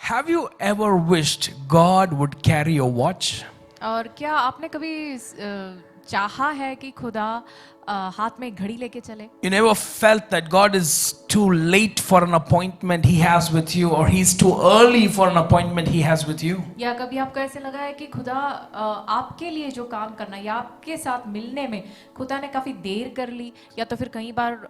Have you ever wished God would carry your watch? और क्या आपने कभी चाहा है कि खुदा हाथ में एक घड़ी लेके चले? You never felt that God is too late for an appointment He has with you, or He's too early for an appointment He has with you? या कभी आपको ऐसे लगा है कि खुदा आपके लिए जो काम करना या आपके साथ मिलने में खुदा ने काफी देर कर ली, या तो फिर कई बार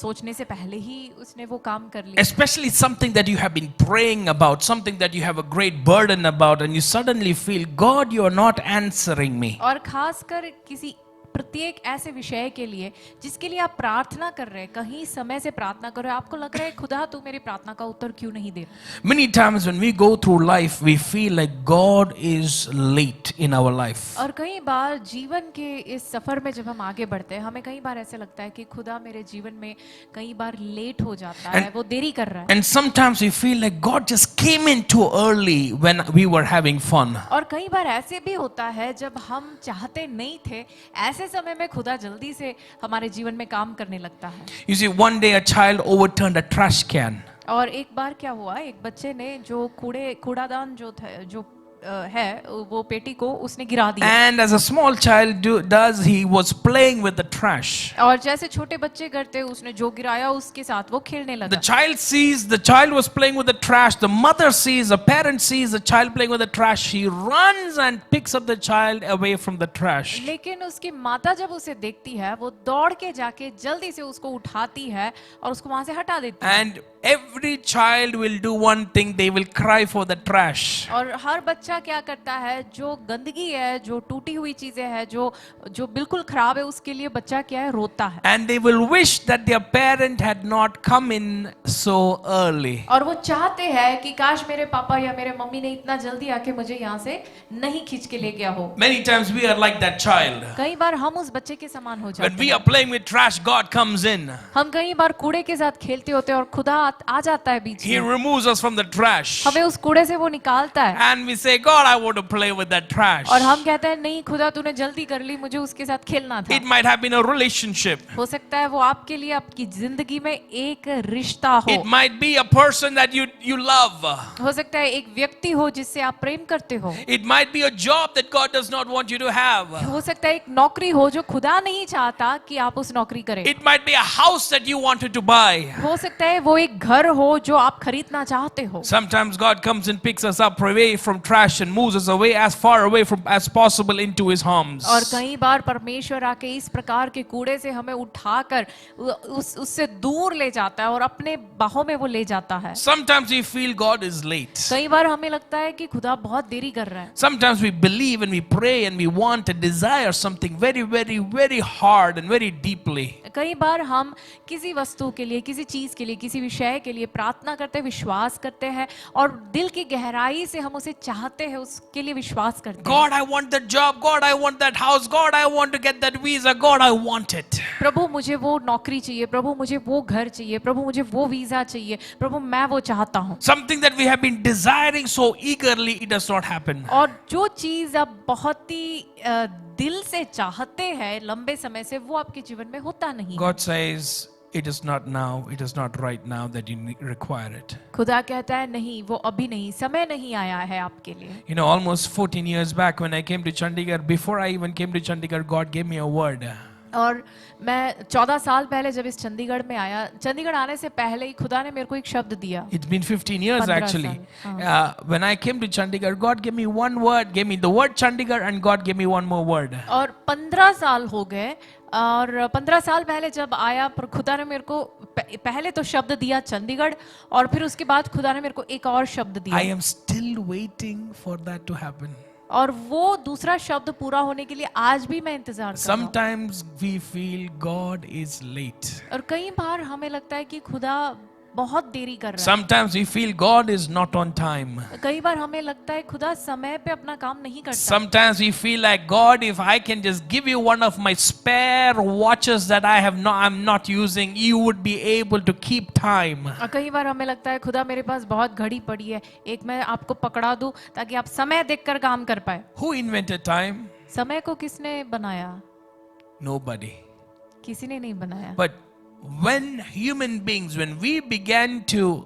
सोचने से पहले ही उसने वो काम कर लिया? Especially something that you have been praying about, something that you have a great burden about, and you suddenly feel, God, you are not answering me. और खासकर किसी प्रत्येक ऐसे विषय के लिए जिसके लिए आप प्रार्थना कर रहे हैं, कहीं समय से प्रार्थना कर रहे हैं, आपको लग रहा है खुदा तू मेरी प्रार्थना का उत्तर क्यों नहीं दे रहा? Many times when we go through life, we feel like God is late in our life. और कई बार जीवन के इस सफर में जब हम आगे बढ़ते हैं, हमें कई बार ऐसे लगता है कि खुदा मेरे जीवन में कई बार लेट हो जाता है, वो देरी कर रहा है। And sometimes we feel like God just came in too early when we were having fun. और कई बार ऐसे भी होता है जब हम चाहते नहीं थे, ऐसे समय में खुदा जल्दी से हमारे जीवन में काम करने लगता है। You see, one day a child overturned a trash can. और एक बार क्या हुआ, एक बच्चे ने जो कूड़ादान जो था, जो है वो पेटी को उसने गिरा दिया। And as a small child does, he was playing with the trash. और जैसे छोटे बच्चे करते, उसने जो गिराया उसके साथ वो खेलने The लगा। child sees the child was playing with the trash. The mother sees, the parent sees the child playing with the trash. She runs and picks up the child away from the trash. लेकिन उसकी माता जब उसे देखती है, वो दौड़ के जाके जल्दी से उसको उठाती है और उसको वहां से हटा देती है। And every child will do one thing, they will cry for the trash. और हर बच्चा क्या करता है, जो गंदगी है, जो टूटी हुई चीजें हैं, जो बिल्कुल खराब है, उसके लिए बच्चा क्या है, रोता है। And they will wish that their parent had not come in so early. और वो चाहते हैं कि काश मेरे पापा या मेरे मम्मी ने इतना जल्दी आके मुझे यहाँ से नहीं खींच के ले गया हो। Many times we are like that child. कई बार हम उस बच्चे के समान हो When जाते we हैं। are playing with trash, God comes in. हम कई बार कूड़े के साथ खेलते होते हैं और खुदा आ जाता है बीच He में, removes us from the trash. हमें उस कूड़े से वो निकालता है। And we say, God, I want to play with that trash. और हम कहते हैं नहीं खुदा तूने जल्दी कर ली, मुझे उसके साथ खेलना था। It might have been a relationship. हो सकता है वो आपके लिए आपकी जिंदगी में एक रिश्ता हो, It might be a person that you love. हो सकता है एक व्यक्ति हो जिससे आप प्रेम करते हो, It might be a job that God does not want you to have. हो सकता है एक नौकरी हो जो खुदा नहीं चाहता कि आप उस नौकरी करें, It might be a house that you wanted to buy. हो सकता है वो एक घर हो जो आप खरीदना चाहते हो। Sometimes God comes and picks us up away from trash and moves us away as far away from as possible into His arms. और कई बार परमेश्वर आके इस प्रकार के कूड़े से हमें उठाकर उससे दूर ले जाता है और अपने बाहों में वो ले जाता है। Sometimes we feel God is late. कई बार हमें लगता है कि खुदा बहुत देरी कर रहा है। Sometimes we believe and we pray and we want and desire something very, very, very hard and very deeply. कई बार हम किसी वस्तु के लिए, किसी चीज के लिए, किसी विषय के लिए प्रार्थना करते हैं, विश्वास करते हैं और दिल की गहराई से हम उसे चाहते हैं, उसके लिए विश्वास करते हैं। God, I want that job. God, I want that house. God, I want to get that visa. God, I want it. प्रभु मुझे वो नौकरी चाहिए, प्रभु मुझे वो घर चाहिए, प्रभु मुझे वो वीजा चाहिए, प्रभु मैं वो चाहता हूँ। Something that we have been desiring so eagerly, it does not happen. और जो चीज आप बहुत ही दिल से चाहते हैं लंबे समय से, वो आपके जीवन में होता नहीं। God says, it is not now, it is not right now that you require it. खुदा कहता है नहीं, वो अभी नहीं, समय नहीं आया है आपके लिए। You know, almost 14 years back when I came to Chandigarh, before I even came to Chandigarh, God gave me a word. और मैं 14 साल पहले जब इस चंडीगढ़ में आया, चंडीगढ़ आने से पहले ही खुदा ने मेरे को एक शब्द दिया। It's been 15 years 15 actually. साल, When I came to Chandigarh, God gave me one word, gave me the word Chandigarh, and God gave me one more word. और 15 साल हो गए, और 15 साल पहले जब आया, पर खुदा ने मेरे को पहले तो शब्द दिया चंडीगढ़, और फिर उसके बाद खुदा ने मेरे को एक और शब्द I दिया, am still waiting for that to happen. और वो दूसरा शब्द पूरा होने के लिए आज भी मैं इंतजार कर रहा हूँ। Sometimes we feel God is late. और कई बार हमें लगता है कि खुदा बहुत देरी कर रहा है। Sometimes we feel God is not on time. कई बार हमें लगता है खुदा समय पे अपना काम नहीं करता। Sometimes we feel like, God, if I can just give you one of my spare watches that I'm not using, you would be able to keep time. और कई बार हमें लगता है खुदा मेरे पास बहुत घड़ी पड़ी है, एक मैं आपको पकड़ा दूं ताकि आप समय देखकर काम कर पाए। Who invented time? समय को किसने बनाया? Nobody. किसी ने नहीं बनाया। But when human beings, when we began to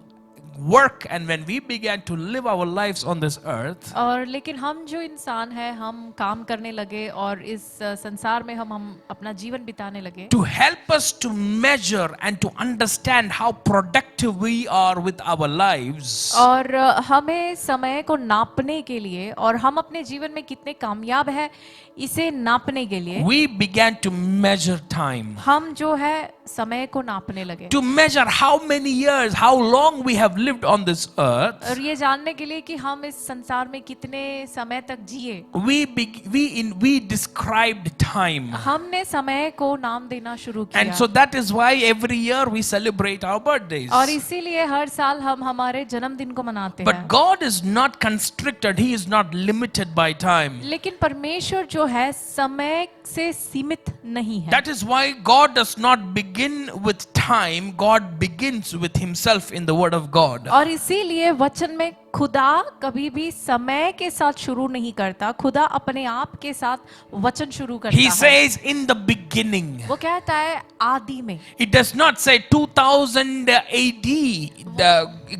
work and when we began to live our lives on this earth, और लेकिन हम जो इंसान है हम काम करने लगे और इस संसार में हम अपना जीवन बिताने लगे to help us to measure and to understand how productive we are with our lives, और हमें समय को नापने के लिए और हम अपने जीवन में कितने कामयाब है इसे नापने के लिए we began to measure time. हम जो है समय को नापने लगे To measure how many years, how long we have lived on this earth, और ये जानने के लिए कि हम इस संसार में कितने समय तक जिए we described time. हमने समय को नाम देना शुरू किया And so that is why every year we celebrate our birthdays. और इसीलिए हर साल हम हमारे जन्मदिन को मनाते But हैं God is not constricted, He is not limited by time. लेकिन परमेश्वर जो है समय से सीमित नहीं है That is why God does not begin with time, God begins with Himself in the Word of God. और इसीलिए वचन में खुदा कभी भी समय के साथ शुरू नहीं करता खुदा अपने आप के साथ वचन शुरू करता He है says in the beginning. वो कहता है आदि में It does not say 2000 AD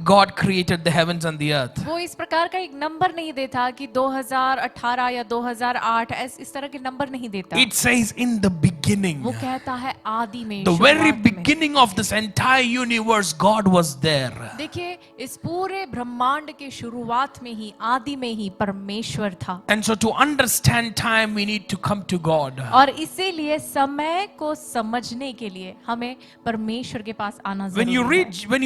God created the heavens and the earth. वो इस प्रकार का एक नंबर नहीं देता कि 2018 या 2008 इस तरह के नंबर नहीं देता It says in the beginning. वो कहता है आदि में The very शुरुआत में। beginning of this entire universe, God was there. देखिए इस पूरे ब्रह्मांड के शुरुआत में ही आदि में ही परमेश्वर था And so to understand time, we need to come to God. और इसीलिए समय को समझने के लिए हमें परमेश्वर के पास आना When you जरूरी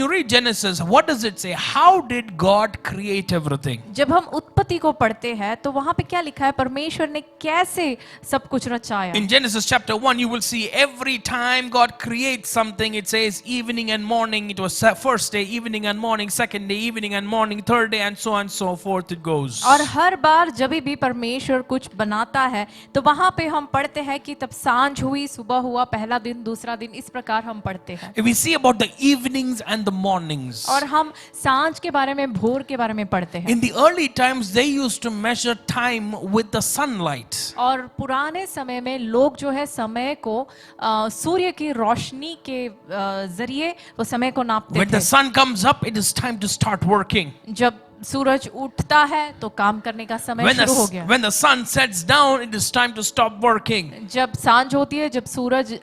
है read Genesis, what does it say? How did God create everything? जब हम उत्पत्ति को पढ़ते हैं तो वहां पे क्या लिखा है परमेश्वर ने कैसे सब कुछ रचाया In Genesis chapter 1, you will see every time God creates something, it says evening and morning. It was first day, evening and morning, second day, evening and morning, third day, and so on and so forth it goes. और हर बार जब भी परमेश्वर कुछ बनाता है तो वहां पे हम पढ़ते हैं कि तब सांझ हुई सुबह हुआ पहला दिन दूसरा दिन इस प्रकार हम पढ़ते हैं We see about the evenings and the mornings. और हम सांझ के बारे में भोर के बारे में पढ़ते हैं In the early times, they used to measure time with the sunlight. और पुराने समय में लोग जो है समय को सूर्य की रोशनी के जरिए वो समय को नापते When the थे sun comes up, it is time to start working. जब सूरज उठता है तो काम करने का समय शुरू हो गया When the sun sets down, it is time to stop working. जब सांझ होती है जब सूरज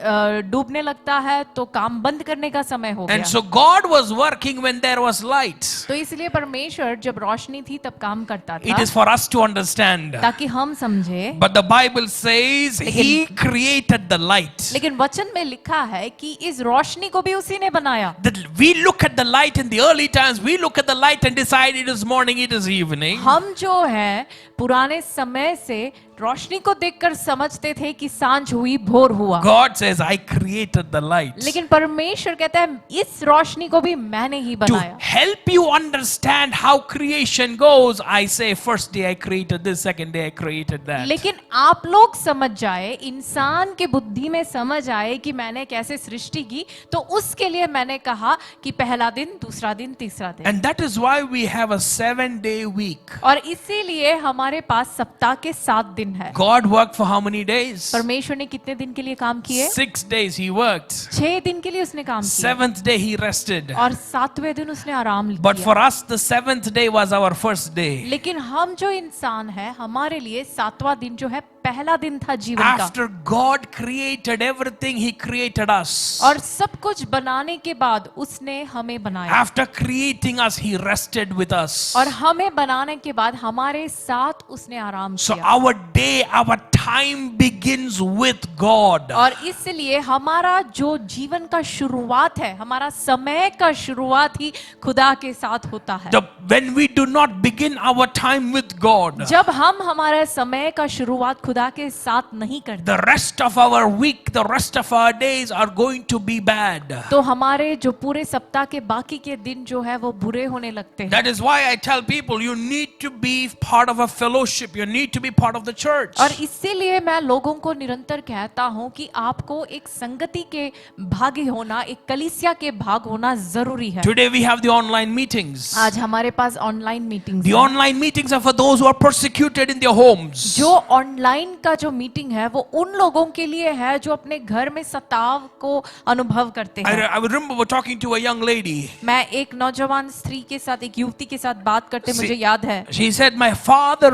डूबने लगता है तो काम बंद करने का समय हो गया And so God was working when there was light. तो इसलिए परमेश्वर जब रोशनी थी तब काम करता It था is for us to understand. ताकि हम समझे But the Bible says He created the light. लेकिन वचन में लिखा है कि इस रोशनी को भी उसी ने बनाया That we look at the light in the early times, we look at the light and decide it is morning, it is evening. हम जो है पुराने समय से रोशनी को देखकर समझते थे कि सांझ हुई भोर हुआ God says, I created the light. लेकिन परमेश्वर कहता है इस रोशनी को भी मैंने ही To बनाया help you understand how creation goes, I say, first day I created this, second day I created that. लेकिन आप लोग समझ जाए इंसान के बुद्धि में समझ आए कि मैंने कैसे सृष्टि की तो उसके लिए मैंने कहा कि पहला दिन दूसरा दिन तीसरा दिन And that is why we have a 7-day week. और इसीलिए हमारे पास सप्ताह के 7 दिन है God worked for how many days? परमेश्वर ने कितने दिन के लिए काम किए 6 days He worked. 6 दिन के लिए उसने काम किया 7th day He rested. और 7वें दिन उसने आराम But किया for us, the 7th day was our first day. लेकिन हम जो इंसान है हमारे लिए 7वां दिन जो है पहला दिन था जीवन का After God created everything, He created us. और सब कुछ बनाने के बाद उसने हमें बनाया After creating us, He rested with us. और हमें बनाने के बाद हमारे साथ उसने आराम So किया our day, our time begins with God. और इसलिए हमारा जो जीवन का शुरुआत है हमारा समय का शुरुआत ही खुदा के साथ होता है When we do not begin our time with God, जब हम हमारे समय का शुरुआत खुदा के साथ नहीं करते the rest of our week, the rest of our days are going to be bad. तो हमारे जो पूरे सप्ताह के बाकी के दिन जो है वो बुरे होने लगते हैं That is why I tell people, you need to be part of a fellowship. You need to be part of the church. और इसीलिए मैं लोगों को निरंतर कहता हूं कि आपको एक संगति के भागी होना एक कलीसिया के भाग होना जरूरी है Today we have the online meetings. आज हमारे पास online meetings The online meetings are for those who are persecuted in their homes. जो ऑनलाइन ऑनलाइन का जो मीटिंग है वो उन लोगों के लिए है जो अपने घर में सताव को अनुभव करते हैं। I remember talking to a young lady. मैं एक नौजवान स्त्री के साथ, एक युवती के साथ बात करते मुझे याद है। She said, "My father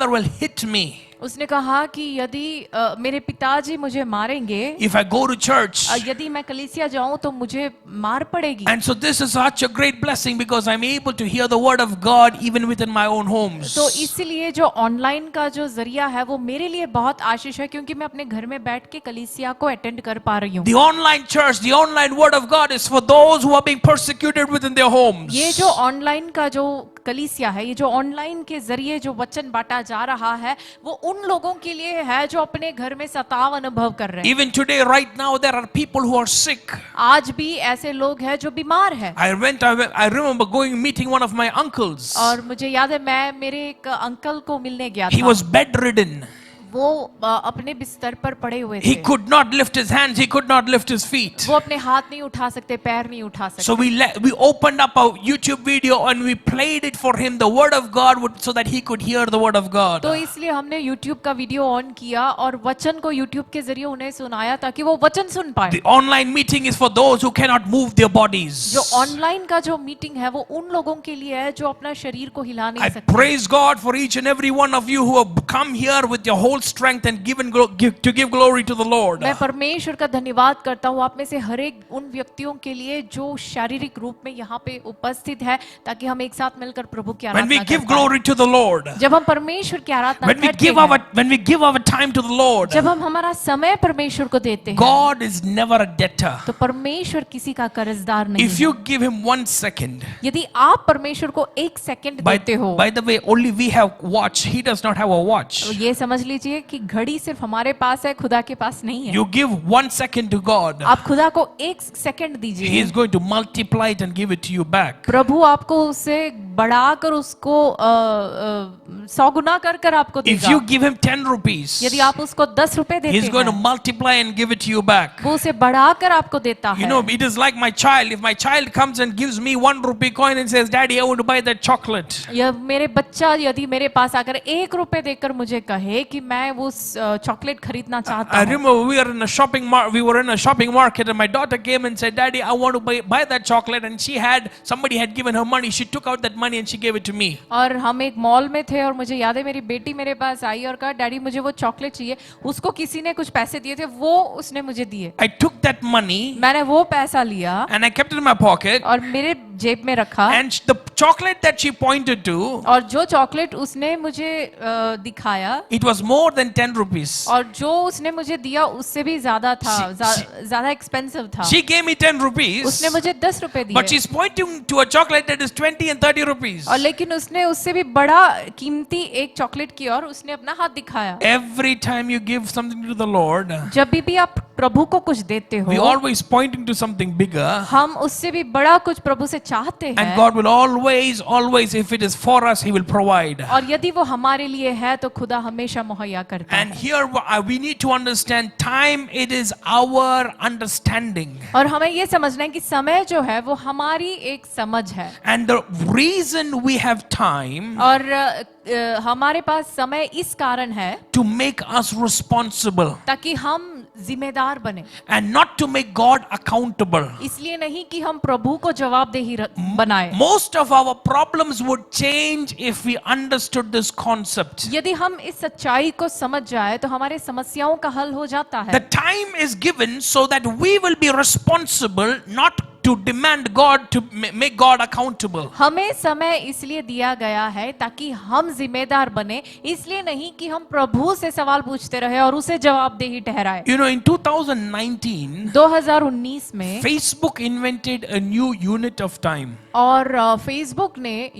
will hit me उसने कहा कि यदि मेरे पिताजी मुझे मारेंगे, if I go to church." यदि मैं कलीसिया जाऊं तो मुझे मार पड़ेगी। And so this is such a great blessing because I'm able to hear the word of God even within my own homes. तो इसलिए जो ऑनलाइन का जो जरिया है वो मेरे लिए बहुत आशीष है, क्योंकि मैं अपने घर में बैठ के कलीसिया को अटेंड कर पा रही हूँ। The online church, the online word of God is for those who are being persecuted within their homes. ये जो ऑनलाइन का जो कलीसिया है, ये जो ऑनलाइन के जरिए जो वचन बांटा जा रहा है, वो उन लोगों के लिए है जो अपने घर में सताव अनुभव कर रहे हैं। Even today, right now, there are people who are sick. आज भी ऐसे लोग हैं जो बीमार हैं। I remember going meeting one of my uncles. और मुझे याद है मैं मेरे एक अंकल को मिलने गया He था। was bedridden. वो अपने बिस्तर पर पड़े हुए He थे। could not lift his hands. He could not lift his feet. वो अपने हाथ नहीं उठा सकते, पैर नहीं उठा सकते। So we opened up a YouTube video and we played it for him, the word of God, so that he could hear the word of God. तो इसलिए हमने YouTube का वीडियो ऑन किया और वचन को YouTube के जरिए उन्हें सुनाया ताकि वो वचन सुन पाए। The online meeting is for those who cannot move their bodies. जो ऑनलाइन का जो मीटिंग है वो उन लोगों के लिए है जो अपना शरीर को हिला नहीं I सकते। praise God for each and every one of you who have come here with your whole strength and to give glory to the Lord. मैं परमेश्वर का धन्यवाद करता हूँ आप में से हर एक उन व्यक्तियों के लिए जो शारीरिक रूप में यहाँ पे उपस्थित है, ताकि हम एक साथ मिलकर प्रभु की When आराधना we कर give पाएं। glory to the Lord, जब हम परमेश्वर की आराधना when we करते give our time to the Lord, जब हम हमारा समय परमेश्वर को देते हैं, God is never a debtor. तो परमेश्वर किसी का कर्जदार नहीं If है। you give him 1 second, यदि आप परमेश्वर को 1 सेकंड देते हो, by the way, only we have watch. He does not have a watch. तो ये समझ लीजिए कि घड़ी सिर्फ हमारे पास है, खुदा के पास नहीं है। You give 1 second to God, आप खुदा को 1 सेकंड He दीजिए, is going to multiply it and give it to you back. प्रभु आपको उसे बढ़ाकर उसको 100 गुना कर कर आपको If देगा। you give him 10 rupees, यदि आप उसको 10 रुपए देते He's going to हैं, multiply and give it to you back. वो उसे बढ़ाकर आपको देता You है। know, it is like my child. If my child comes and gives me 1 rupee coin and says, "Daddy, I want to buy that chocolate," यह मेरे बच्चा यदि मेरे पास आकर 1 रुपए देकर मुझे कहे कि मैं वो चॉकलेट खरीदना चाहता I हूँ। remember we were in a shopping market, and my daughter came and said, "Daddy, I want to buy that chocolate," and somebody had given her money. She took out that money and she gave it to me. और हम एक mall में थे और मुझे याद है मेरी बेटी मेरे पास आई और कहा, डैडी मुझे वो चॉकलेट चाहिए। उसको किसी ने कुछ पैसे दिए थे, वो उसने मुझे दिए। I took that money मैंने वो पैसा लिया and I kept it in my pocket. और मेरे जेब में रखा, And the chocolate that she pointed to, और जो चॉकलेट उसने मुझे दिखाया, it was more than 10 rupees. और जो उसने मुझे दिया उससे भी ज्यादा था, ज्यादा एक्सपेंसिव था। She gave me 10 rupees, उसने मुझे 10 रुपए but दिए, she's pointing to a chocolate that is 20 and 30 rupees. और लेकिन उसने उससे भी बड़ा कीमती एक चॉकलेट की और उसने अपना हाथ दिखाया। Every time you give something to the Lord, जब भी आप प्रभु को कुछ देते we हो, always pointing to something bigger. हम उससे भी बड़ा कुछ प्रभु से चाहते And हैं, God will always, if it is for us, He will provide. और यदि वो हमारे लिए है तो खुदा हमेशा मुहैया करता And है। here we need to understand time, it is our understanding. और हमें ये समझना है कि समय जो है वो हमारी एक समझ है, And the reason we have time और हमारे पास समय इस कारण है to make us responsible ताकि हम जिम्मेदार बने, and not to make God accountable. इसलिए नहीं कि हम प्रभु को जवाबदेही बनाए। Most of our problems would change if we understood this concept. यदि हम इस सच्चाई को समझ जाए तो हमारे समस्याओं का हल हो जाता The है। time is given so that we will be responsible, not to demand God, to make God accountable. हमें समय इसलिए दिया गया है ताकि हम जिम्मेदार बने, इसलिए नहीं कि हम प्रभु से सवाल पूछते रहे और उसे जवाबदेही ठहराए। You know, in 2019, 2019 में Facebook invented a new unit of time. और फेसबुक ने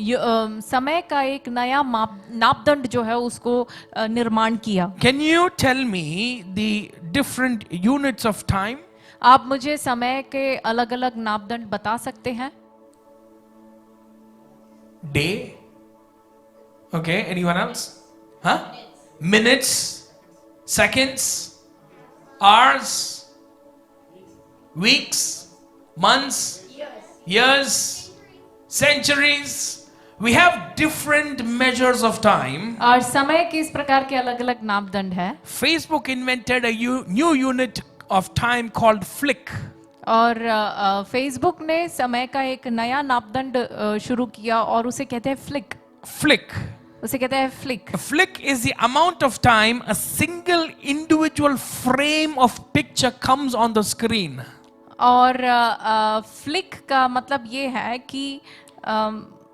समय का एक नया मापदंड जो है उसको निर्माण किया। Can you tell me the different units of time? आप मुझे समय के अलग अलग मापदंड बता सकते हैं? Day? Okay, anyone else? Huh? Minutes, seconds, hours, weeks, months, years, centuries. We have different measures of time. और समय के इस प्रकार के अलग अलग मापदंड है। Facebook invented a new unit of time called flick. और फेसबुक ने समय का एक नया मापदंड शुरू किया और उसे कहते हैं फ्लिक। Flick. उसे कहते हैं flick. A flick is the amount of time a single individual frame of picture comes on the screen. और फ्लिक का मतलब ये है कि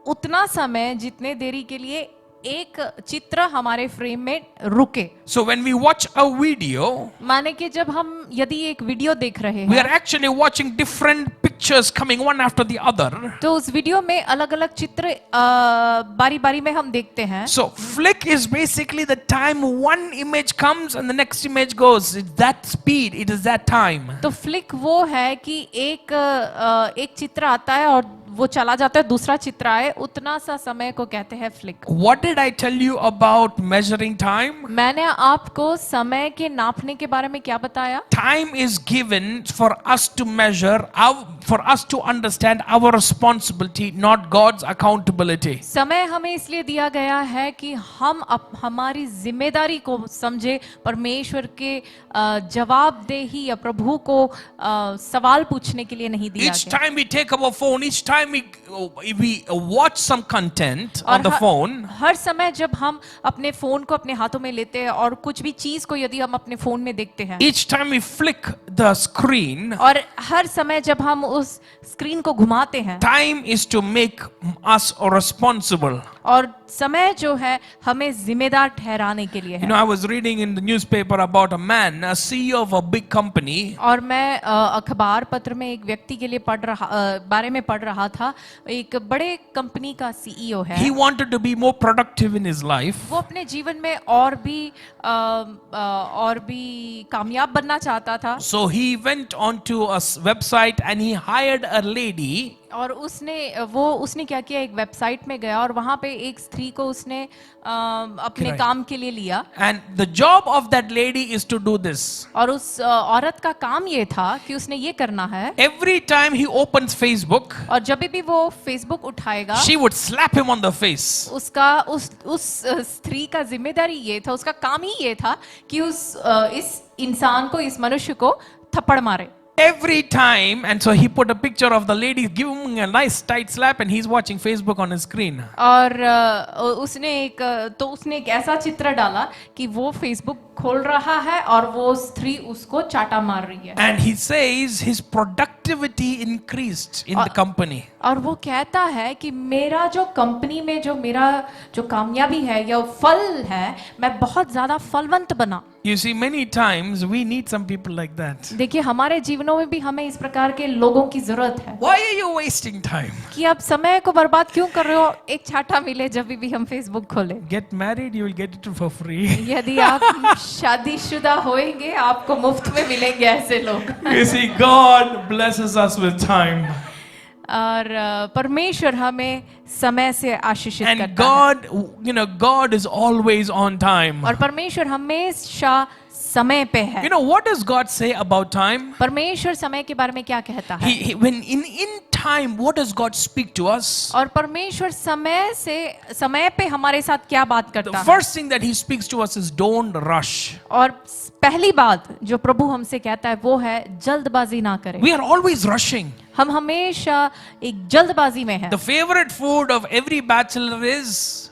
उतना समय जितने देरी के लिए एक चित्र हमारे फ्रेम में रुके। So when we watch a video, माने कि जब हम यदि एक वीडियो देख रहे we हैं are actually watching different pictures coming one after the other. तो उस वीडियो में अलग अलग चित्र बारी बारी में हम देखते हैं। So flick is basically the time one image comes and the next image goes. It's that speed, it is that time. तो फ्लिक वो है कि एक चित्र आता है और वो चला जाता है, दूसरा चित्र आए, उतना सा समय को कहते हैं flick. What did I tell you about measuring time? मैंने आपको समय के नापने के बारे में क्या बताया? Time is given for us to measure, for us to understand our responsibility, not God's accountability. समय हमें इसलिए दिया गया है कि हम हमारी जिम्मेदारी को समझे, परमेश्वर के जवाबदेही या प्रभु को सवाल पूछने के लिए नहीं दिया Each गया। time we take our phone, each time we watch some content on the phone, हर समय जब हम अपने फोन को अपने हाथों में लेते हैं और कुछ भी चीज को यदि हम अपने फोन में देखते हैं, each time we flick the screen, और हर समय जब हम उस स्क्रीन को घुमाते हैं, time is to make us responsible. और समय जो है हमें जिम्मेदार ठहराने के लिए You है। know, I was reading in the newspaper about a man, a CEO of a big company. और मैं अखबार पत्र में एक व्यक्ति के लिए बारे में पढ़ रहा था। एक बड़े कंपनी का सीईओ है। He wanted to be more productive in his life. वो अपने जीवन में और भी कामयाब बनना चाहता था। So he went onto a website and he hired a lady. और उसने क्या किया, एक वेबसाइट में गया और वहां पे एक स्त्री को उसने अपने काम के लिए लिया। And the job of that lady is to do this. और उस औरत का काम ये था कि उसने ये करना है, every time he opens Facebook, और जब भी वो फेसबुक उठाएगा, she would slap him on the face. उस स्त्री का जिम्मेदारी ये था, उसका काम ही ये था कि इस इंसान को, इस मनुष्य को थप्पड़ मारे। Every time, and so he put a picture of the lady giving a nice tight slap and he's watching Facebook on his screen. और उसने एक ऐसा चित्र डाला कि वो फेसबुक खोल रहा है और वो स्त्री उसको चाटा मार रही है। And he says his productivity increased in the company. और वो कहता है कि मेरा जो कंपनी में मेरा जो कामयाबी है या फल है, मैं बहुत ज्यादा फलवंत बना। You see, many times we need some people like that. देखिए, हमारे जीवनों में भी हमें इस प्रकार के लोगों की जरूरत है। Why are you wasting time? कि आप समय को बर्बाद क्यों कर रहे हो? एक छाटा मिले जब भी हम फेसबुक खोलें। Get married, you will get it for free. यदि आप शादीशुदा होएंगे, आपको मुफ्त में मिलेंगे ऐसे लोग। You see, God blesses us with time. और परमेश्वर हमें समय से आशीषित And करता है। God, God is always on time. और परमेश्वर हमेशा समय पे है। You know, what does God say about time? परमेश्वर समय के बारे में क्या कहता है? When in time, what does God speak to us? और परमेश्वर समय पे हमारे साथ क्या बात करता The है? first thing that He speaks to us is don't rush. और पहली बात जो प्रभु हमसे कहता है वो है जल्दबाजी ना करें। We are always rushing. हम हमेशा एक जल्दबाजी में हैं। The favorite food of every bachelor is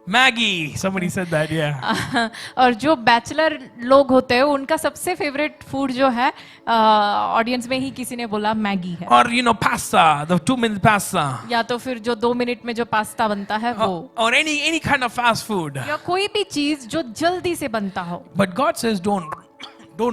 Maggie. Somebody said that, yeah. और जो बैचलर लोग होते हैं उनका सबसे फेवरेट फूड जो है, ऑडियंस में ही किसी ने बोला मैगी है। Or pasta, the 2-minute pasta. या तो फिर जो 2 मिनट में जो पास्ता बनता है वो, Or any kind of fast food. या कोई भी चीज जो जल्दी से बनता हो। But God says don't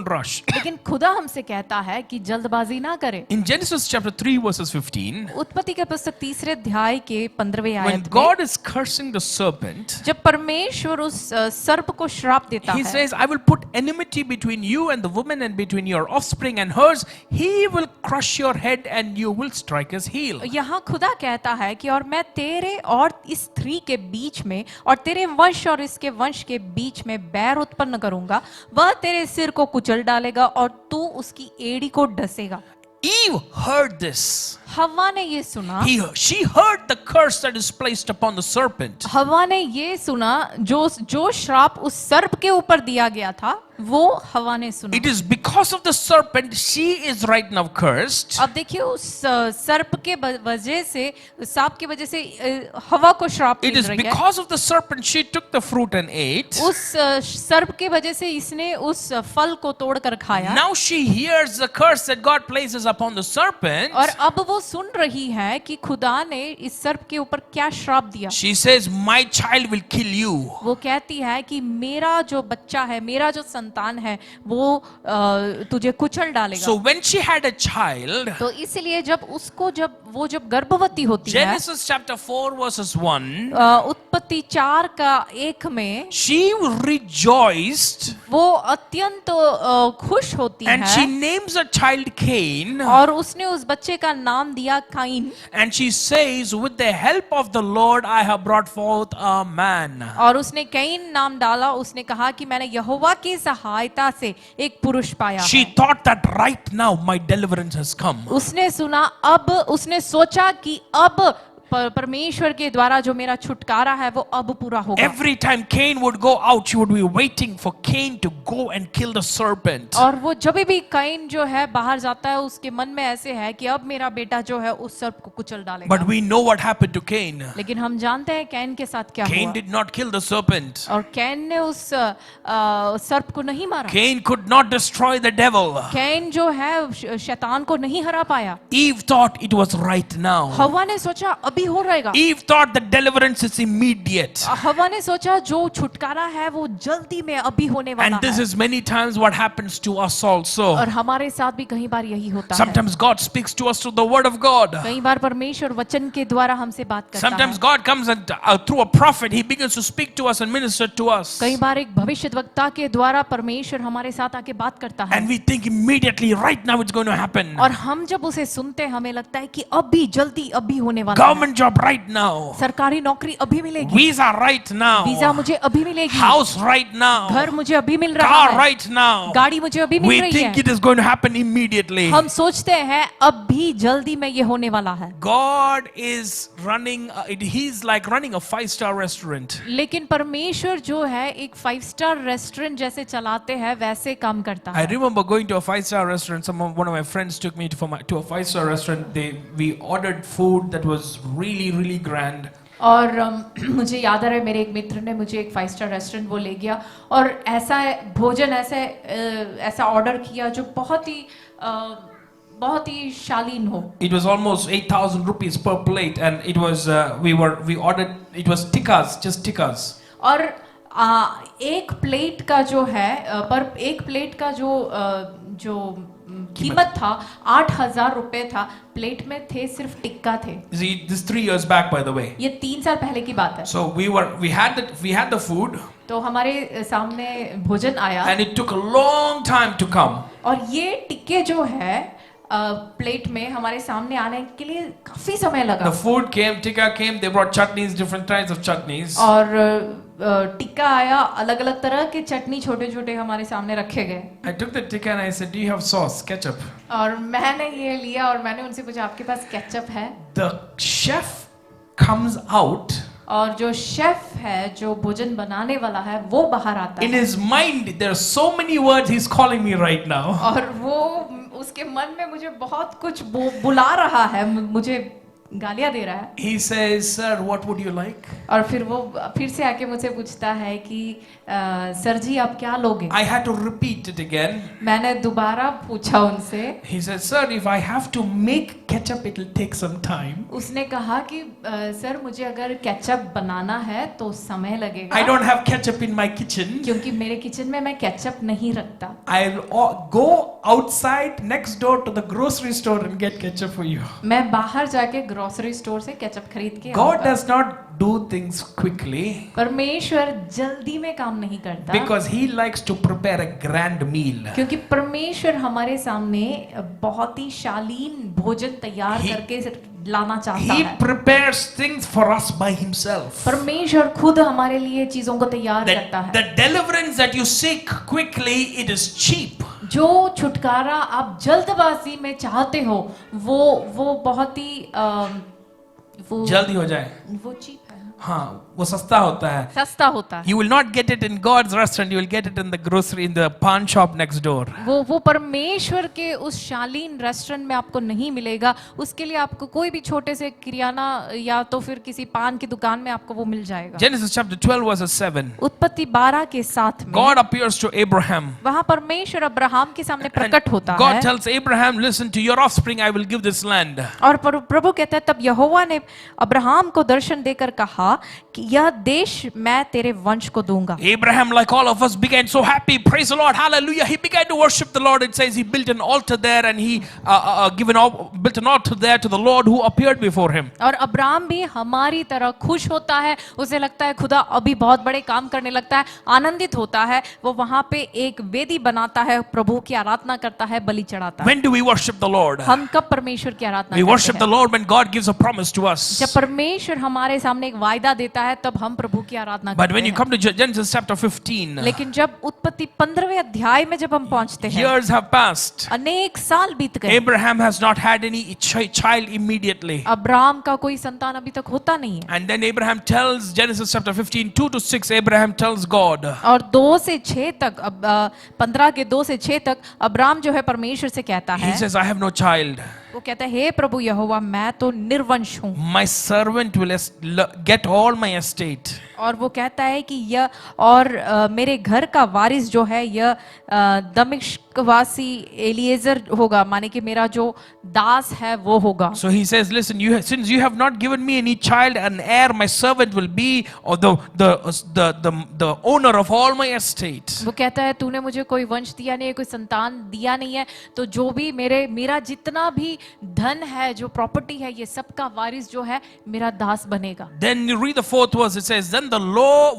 rush. लेकिन खुदा हमसे कहता है कि जल्दबाजी ना करें। In Genesis chapter 3 verses 15, उत्पत्ति के पुस्तक 3 अध्याय के 15वें when आयत में, God is cursing the serpent, जब परमेश्वर उस सर्प को श्राप देता He है, says, I will put enmity between you and the woman and between your offspring and hers. He will crush your head and you will strike his heel. यहाँ खुदा कहता है कि और मैं तेरे और इस स्त्री के बीच में और तेरे वंश और इसके वंश के बीच में बैर उत्पन्न करूंगा, वह तेरे सिर को कुचल डालेगा और तू उसकी एड़ी को डसेगा। Eve heard this. हव्वा ने ये सुना, She heard the curse that is placed upon the serpent. हव्वा ने ये सुना जो श्राप उस सर्प के ऊपर दिया गया था, वो हव्वा ने सुना। It is because of the serpent she is right now cursed. अब देखिए उस सर्प के वजह से, सांप की वजह से हव्वा को श्राप It मिल is रही है। because of the serpent she took the fruit and ate. उस सर्प के वजह से इसने उस फल को तोड़कर खाया। Now she hears the curse that God places upon the serpent. और अब वो सुन रही है कि खुदा ने इस सर्प के ऊपर क्या श्राप दिया। She says, "My child will kill you." वो कहती है कि मेरा जो बच्चा है, मेरा जो संतान है, वो तुझे कुचल डालेगा। So when she had a child, तो इसलिए जब वो गर्भवती होती है, Genesis chapter 4 verses 1, उत्पत्ति 4:1 में she rejoiced वो अत्यंत खुश होती and she है names her child Cain. और उसने उस बच्चे का नाम दिया Kine. And she says, "With the help of the Lord I have brought forth a man." और उसने कैन नाम डाला, उसने कहा कि मैंने यहोवा की सहायता से एक पुरुष पाया She है। thought that right now my deliverance has come. उसने सुना, अब उसने सोचा कि अब परमेश्वर के द्वारा जो मेरा छुटकारा है वो अब पूरा होगा। Every time Cain would go out, she would be waiting for Cain to go and kill the serpent. और वो जब भी कैन जो है बाहर जाता है, उसके मन में ऐसे है कि अब मेरा बेटा जो है उस सर्प को कुचल डालेगा। But we know what happened to Cain. लेकिन हम जानते हैं कैन के साथ क्या Cain हुआ। did not kill the serpent. और कैन ने उस सर्प को नहीं मारा। Cain could not destroy the devil. Can जो है शैतान को नहीं हरा पाया। Eve thought it was right now. हवा ने सोचा अभी हो रहेगा। Eve thought the deliverance is immediate. हवा ने सोचा जो छुटकारा है वो जल्दी में अभी होने वाला And this है। is many times what happens to us also. और हमारे साथ भी कई बार यही होता है। Sometimes God speaks to us through the word of God. कई बार परमेश्वर वचन के द्वारा हमसे बात करता Sometimes है। God comes and through a prophet he begins to speak to us and minister to us. कई बार एक भविष्यद्वक्ता के द्वारा परमेश्वर हमारे साथ आके बात करता है। And we think immediately right now it's going to happen. और हम जब उसे सुनते हैं हमें लगता है कि अभी जल्दी अभी होने वाला है। Government job right now. सरकारी नौकरी अभी मिलेगी। Visa right now. वीजा मुझे अभी मिलेगी। House right now. घर मुझे अभी मिल रहा Car है। right now. गाड़ी मुझे अभी मिल We रही think है। it is going to happen immediately. हम सोचते हैं अभी जल्दी में ये होने वाला है। God is running, he's like running a 5-star restaurant. लेकिन परमेश्वर जो है एक 5 स्टार रेस्टोरेंट जैसे चलाते हैं वैसे काम करता I है। remember going to a 5-star restaurant. One of my friends took me to a 5-star restaurant. We ordered food that was really, really grand. और मुझे याद आ रहा है मेरे एक मित्र ने मुझे एक 5 स्टार रेस्टोरेंट वो ले गया और ऐसा भोजन ऐसा ऑर्डर किया जो बहुत ही शालीन हो। It was almost 8,000 rupees per plate, and it was we ordered, it was tikkas, just tikkas. और एक प्लेट का जो है पर एक प्लेट का जो कीमत था 8,000 रुपए था। प्लेट में थे सिर्फ टिक्का थे। This 3 years back, by the way. ये 3 साल पहले की बात है। So we had the food. तो हमारे सामने भोजन आया And it took a long time to come. और ये टिक्के जो है प्लेट में हमारे सामने आने के लिए काफी समय लगा। The food came, tikka came. They brought chutneys, different kinds of chutneys. और टिक्का आया, अलग अलग तरह के चटनी छोटे छोटे हमारे सामने रखे गए। I took the tikka and I said, "Do you have sauce, ketchup?" और मैंने ये लिया और मैंने उनसे पूछा आपके पास केचप है? The chef comes out. और जो शेफ है जो भोजन बनाने वाला है वो बाहर आता In है। his mind, there are so many words he's calling me right now. और वो उसके मन में मुझे बहुत कुछ बुला रहा है, मुझे गालियां दे रहा है। He says, "Sir, what would you like?" और फिर वो फिर से आके मुझसे पूछता है कि सर जी आप क्या लोगे? I had to repeat it again. मैंने दोबारा पूछा उनसे। He said, "Sir, if I have to make ketchup, it will take some time. उसने कहा कि सर मुझे अगर केचप बनाना है तो समय लगेगा। I don't have ketchup in my kitchen. क्योंकि मेरे किचन में मैं केचप नहीं रखता। I'll go outside next door to the grocery store and get ketchup for you." मैं बाहर जाके ग्रोसरी स्टोर से केचप खरीद के God आऊंगा। does not do things quickly परमेश्वर जल्दी में काम नहीं करता because he likes to prepare a grand meal. क्योंकि परमेश्वर हमारे सामने बहुत ही शालीन भोजन तैयार करके लाना चाहता He है। prepares things for us by himself. परमेश्वर खुद हमारे लिए चीजों को तैयार करता है। The deliverance that you seek quickly, it is cheap. जो छुटकारा आप जल्दबाजी में चाहते हो वो बहुत ही वो जल्दी हो जाए, वो चीप है, हाँ, वो सस्ता होता है. सस्ता होता है. You will not get it in God's restaurant. You will get it in the grocery, in the pawn shop next door. वो परमेश्वर के उस शालीन रेस्टोरेंट में आपको नहीं मिलेगा. उसके लिए आपको कोई भी छोटे से किराना या तो फिर किसी पान की दुकान में आपको वो मिल जाएगा. Genesis chapter 12 verse 7. उत्पत्ति 12 के 7 में God appears to Abraham. वहाँ परमेश्वर अब्राहम के सामने And प्रकट होता God है. tells Abraham, listen, to your offspring I will give this land. और प्रभु कहता है तब यहोवा ने अब्राहम को दर्शन देकर कहा कि यह देश मैं तेरे वंश को दूंगा. Abraham, like all of us, began so happy. Praise the Lord, hallelujah. He began to worship the Lord. It says he built an altar there, and he built an altar there to the Lord who appeared before him. और Abraham भी हमारी तरह खुश होता है. उसे लगता है खुदा अभी बहुत बड़े काम करने लगता है, आनंदित होता है. वो वहां पे एक वेदी बनाता है, प्रभु की आराधना करता है, बलि चढ़ाता है. When do we worship the Lord? हम कब परमेश्वर की आराधना We करते worship the हैं? Lord when God gives a promise to us. जब परमेश्वर हमारे सामने एक वायदा देता है तब हम प्रभु की आराधना But करते when you हैं. come to Genesis chapter 15, लेकिन जब उत्पत्ति 15वें अध्याय में जब हम पहुंचते हैं, years have passed. अनेक साल बीत गए. Abraham has not had any child immediately. Abraham का कोई संतान अभी तक होता नहीं है. And then Abraham tells, Genesis chapter 15, 2 to 6, Abraham tells God, और 2 से 6 तक 15 के 2 से 6 तक अब्राहम जो है परमेश्वर से कहता he है, says, I have no child. वो कहता है हे प्रभु यहोवा मैं तो निर्वंश हूँ. My servant will get all my estate. और वो कहता है कि यह और मेरे घर का वारिस जो है यह दमिश्कवासी एलिएजर होगा, माने कि मेरा जो दास है वो होगा. So he says, listen, since you have not given me any child, an heir, my servant will be, or the owner of all my estate. वो कहता है तूने मुझे कोई वंश दिया नहीं है, कोई संतान दिया नहीं है, तो जो भी मेरा जितना भी धन है, जो प्रॉपर्टी है, ये सबका वारिस जो है मेरा दास बनेगा. Then you read the 4th verse. It says, then the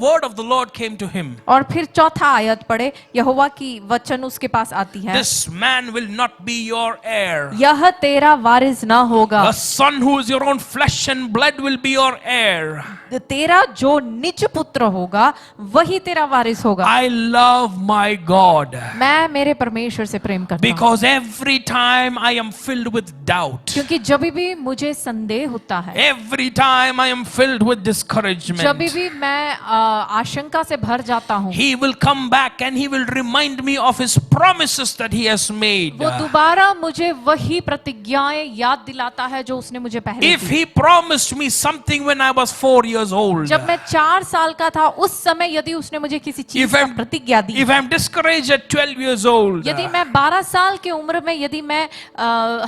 word of the Lord came to him. और फिर चौथा आयत पढ़े, यहोवा की वचन उसके पास आती है, This man will not be your heir. यह तेरा वारिस ना होगा. The son who is your own flesh and blood will be your heir. तेरा जो निज पुत्र होगा वही तेरा वारिस होगा. I love my God. मैं मेरे परमेश्वर से प्रेम करता हूँ. Because every time I am filled with doubt, क्योंकि जब भी मुझे संदेह होता है, every time I am filled with discouragement, जब भी मैं आशंका से भर जाता हूँ, He will come back and He will remind me of His promises that He has made. वो दोबारा मुझे वही प्रतिज्ञाएं याद दिलाता है जो उसने मुझे पहले If the. He promised me something when I was 4 years old, जब मैं 4 साल का था उस समय यदि उसने मुझे किसी चीज if का I'm, प्रतिज्ञा दी, if I'm discouraged at 12 years old, यदि मैं 12 साल की उम्र में यदि मैं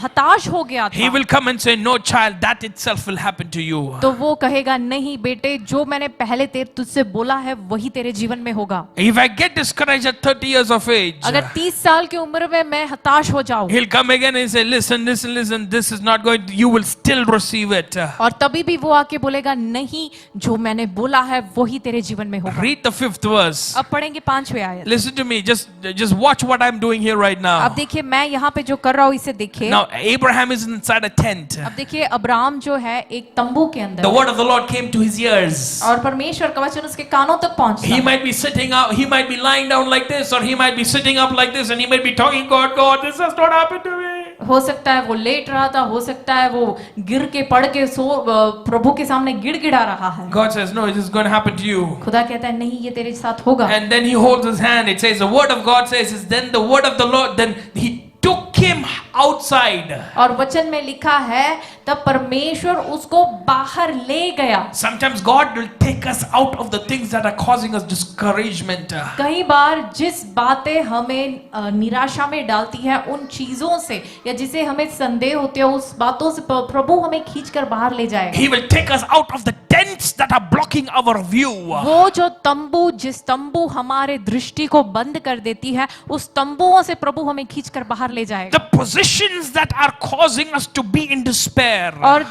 हताश हो गया He था, will come and say, no child, that itself will happen to you. तो वो कहेगा नहीं बेटे, जो मैंने पहले तुझसे बोला है वही तेरे जीवन में होगा. If I get discouraged at 30 years of age, अगर 30 साल की उम्र में मैं हताश हो जाऊं, He'll come again and say, listen, this is not going to, you will still receive it. और तभी भी वो आके बोलेगा नहीं, जो मैंने बोला है वही तेरे जीवन में होगा. Read the 5th verse. अब पढ़ेंगे 5वें आयत. Listen to me, just watch what I'm doing here right now. अब देखिए मैं यहाँ पे जो कर रहा हूँ इसे देखिए. Now Abraham is inside a tent. अब देखिए अब्राहम जो है एक तंबू के अंदर The है. word of the Lord came to his ears. और परमेश्वर का वचन उसके कानों तक पहुंचता He है. might be sitting out, he might be lying down like this, or he might be sitting up like this, and he might be talking, God, this has not happened to me. हो सकता है वो late रहा था, हो सकता है वो गिर के पड़ के प्रभु के सामने गिड़गिड़ा रहा है. God says, no, this is going to happen to you. खुदा कहता है नहीं, ये तेरे साथ होगा. And then he holds his hand. It says, the word of God says, is then the word of the Lord, then he took him outside. और वचन में लिखा है तब परमेश्वर उसको बाहर ले गया. Sometimes God will take us out of the things that are causing us discouragement. कई बार जिस बातें हमें निराशा में डालती है, उन चीजों से या जिसे हमें संदेह होते हैं, उस बातों से प्रभु हमें खींचकर बाहर ले जाएगा. He will take us out of the tents that are blocking our view. वो जो तंबू, जिस तंबू हमारे दृष्टि को बंद कर देती है, उस तंबुओं से प्रभु हमें खींचकर बाहर ले जाएगा. जाएगा। The positions that are causing us to be in despair. और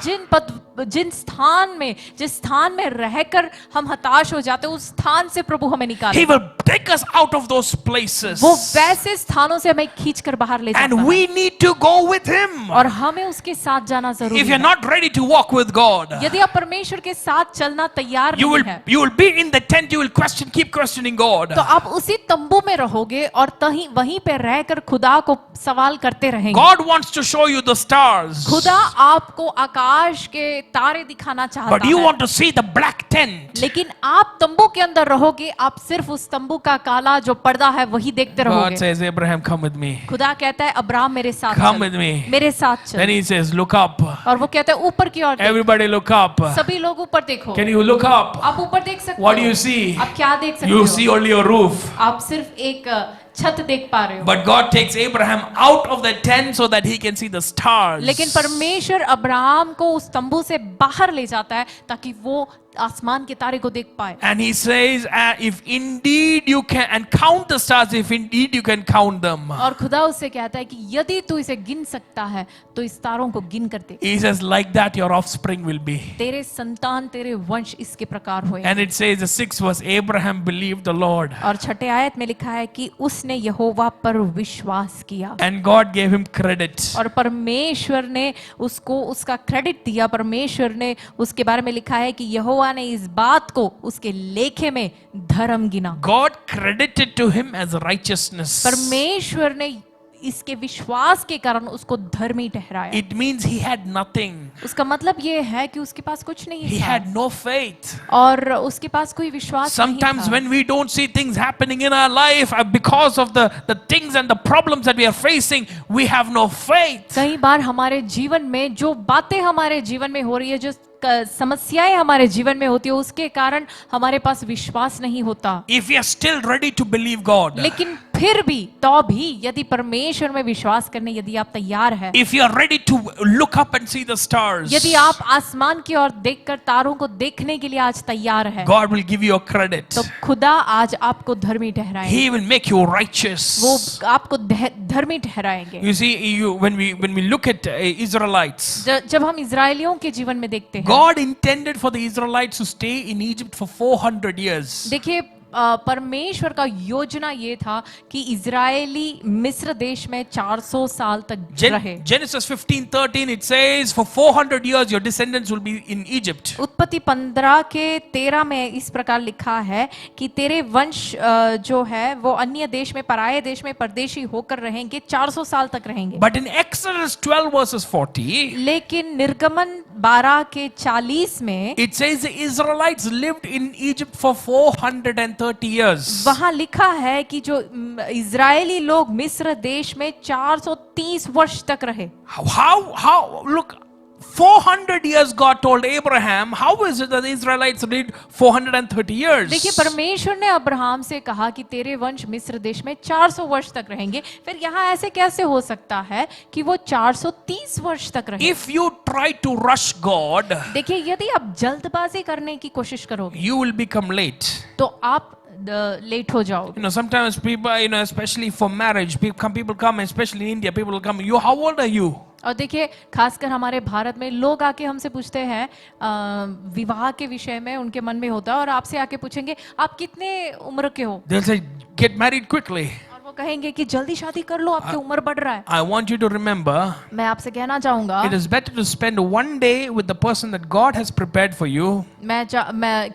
जिस स्थान में रहकर हम हताश हो जाते हैं, उस स्थान से प्रभु हमें He निकाले। will take us out of those places. वो वैसे स्थानों से हमें खींचकर बाहर ले जाता And है we need to go with Him. और हमें उसके साथ जाना जरूरी If you're है। not ready to walk with God, यदि आप परमेश्वर के साथ चलना तैयार नहीं है, you will be in the tent, you will keep questioning God. तो आप उसी तंबू में रहोगे और वहीं पे रहकर खुदा को सवाल करते रहेंगे। God wants to show you the stars, खुदा आपको आकाश के तारे दिखाना चाहता but you है, want to see the black tent. लेकिन आप तंबू के अंदर रहोगे, आप सिर्फ उस तंबू का काला जो पर्दा है वही देखते God रहोगे। says, Abraham, come with me. खुदा कहता है अब्राहम मेरे साथ Come चल, with me. मेरे साथ चल। Then He says, look up. और वो कहता है ऊपर की ओर देख। Everybody look up. सभी लोग ऊपर देखो। Can you look up? आप ऊपर देख सकते What do हो। you see? आप क्या देख सकते You हो? see only a roof. आप सिर्फ एक छत देख पा रहे हो। But God takes Abraham out of the tent so that he can see the stars. लेकिन परमेश्वर अब्राहम को उस तंबू से बाहर ले जाता है ताकि वो आसमान के तारे को देख पाए। And He says, if indeed you can, and count the stars, if indeed you can count them. और खुदा उससे कहता है कि यदि तू इसे गिन सकता है तो इस तारों को गिन कर देख। He says, like that your offspring will be. तेरे संतान तेरे वंश इसके प्रकार हुए। And it says, the 6th verse, Abraham believed the Lord. और छठे आयत में लिखा है कि उसने यहोवा पर विश्वास किया And God gave him credit. और परमेश्वर ने उसको उसका क्रेडिट दिया। परमेश्वर ने उसके बारे में लिखा है कि यहोवा ने इस बात को उसके लेखे में धर्म गिना। God credited to him as righteousness. परमेश्वर ने इसके विश्वास के कारण उसको धर्मी ठहराया। It means he had nothing. उसका मतलब ये है कि उसके पास कुछ नहीं He था had no faith. और उसके पास कोई विश्वास नहीं Sometimes था। when we don't see things happening in our life because of the things and the problems that we are facing, we have no faith. कई बार हमारे जीवन में जो बातें हमारे जीवन में हो रही है, जो समस्याएं हमारे जीवन में होती है, उसके कारण हमारे पास विश्वास नहीं होता। If we are still ready to believe God, लेकिन फिर भी तो भी यदि परमेश्वर में विश्वास करने यदि आप तैयार है, if you are ready to look up and see the stars, यदि आप आसमान की ओर देखकर तारों को देखने के लिए आज तैयार है, God will give you a credit. तो खुदा आज आपको धर्मी ठहराएंगे। He will make you righteous. वो आपको धर्मी ठहराएंगे। You see, when we look at Israelites, जब हम इजरायलियों के जीवन में देखते हैं, God intended for the Israelites to stay in Egypt for 400 years. देखिए परमेश्वर का योजना ये था कि इजरायली मिस्र देश में 400 साल तक रहे। Genesis 15:13 it says for 400 years your descendants will be in Egypt. उत्पत्ति 15 के 13 में इस प्रकार लिखा है कि तेरे वंश जो है वो अन्य देश में, पराये देश में परदेशी होकर रहेंगे, 400 साल तक रहेंगे। But in Exodus 12 verses 40, लेकिन निर्गमन 12 के 40 में it says the Israelites lived in Egypt for 430 years. वहां लिखा है कि जो इजरायली लोग मिस्र देश में 430 वर्ष तक रहे। How look, 400 years God told Abraham, how is it that the Israelites lived 430 years? देखिए परमेश्वर ने अब्राहम से कहा कि तेरे वंश मिस्र देश में 400 वर्ष तक रहेंगे, फिर यहाँ ऐसे कैसे हो सकता है कि वो 430 वर्ष तक रहे? If you try to rush God, देखिए यदि आप जल्दबाजी करने की कोशिश करोगे you will become late. तो आप लेट हो जाओगे। Sometimes people, especially for marriage, people come, especially in India, people will come, how old are you? और देखिए खासकर हमारे भारत में लोग आके हमसे पूछते हैं विवाह के विषय में, उनके मन में होता है और आपसे आके पूछेंगे आप कितने उम्र के हो? They'll say, get married quickly. और वो कहेंगे कि जल्दी शादी कर लो, आपकी उम्र बढ़ रहा है। I want you to remember, मैं आपसे कहना चाहूंगा it is better to spend one day with the person that God has prepared for you. मैं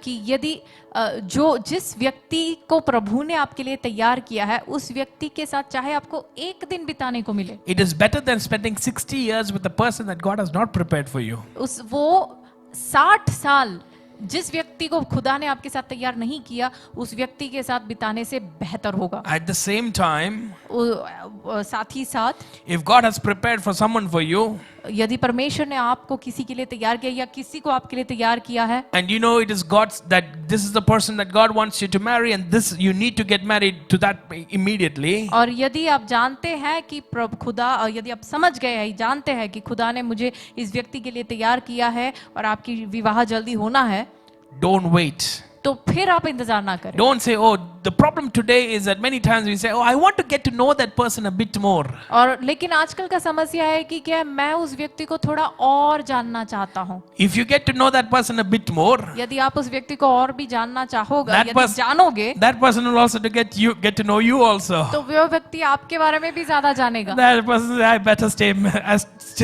कि यदि जिस व्यक्ति को प्रभु ने आपके लिए तैयार किया है, उस व्यक्ति के साथ चाहे आपको एक दिन बिताने को मिले, It is better than spending 60 years with the person that God has not prepared for you. वो 60 साल जिस व्यक्ति को खुदा ने आपके साथ तैयार नहीं किया, उस व्यक्ति के साथ बिताने से बेहतर होगा। At the same time, साथ ही साथ if God has prepared for someone for you, यदि परमेश्वर ने आपको किसी के लिए तैयार किया या किसी को आपके लिए तैयार किया है, and it is God's, that this is the person that God wants you to marry, and this you need to get married to that immediately. और यदि आप जानते हैं कि खुदा, यदि आप समझ गए हैं, जानते हैं कि खुदा ने मुझे इस व्यक्ति के लिए तैयार किया है और आपकी विवाह जल्दी होना है, Don't wait. तो फिर आप इंतजार ना करें। Don't say, oh, the problem today is that many times we say, oh, I want to get to know that person a bit more. और लेकिन आजकल का समस्या है कि क्या मैं उस व्यक्ति को थोड़ा और जानना चाहता हूँ। If you get to know that person a bit more, यदि आप उस व्यक्ति को और भी जानना चाहोगे, That यदि was- जानोगे, that person will also get to know you also. तो वह व्यक्ति आपके बारे में भी ज्यादा जानेगा। That person, I better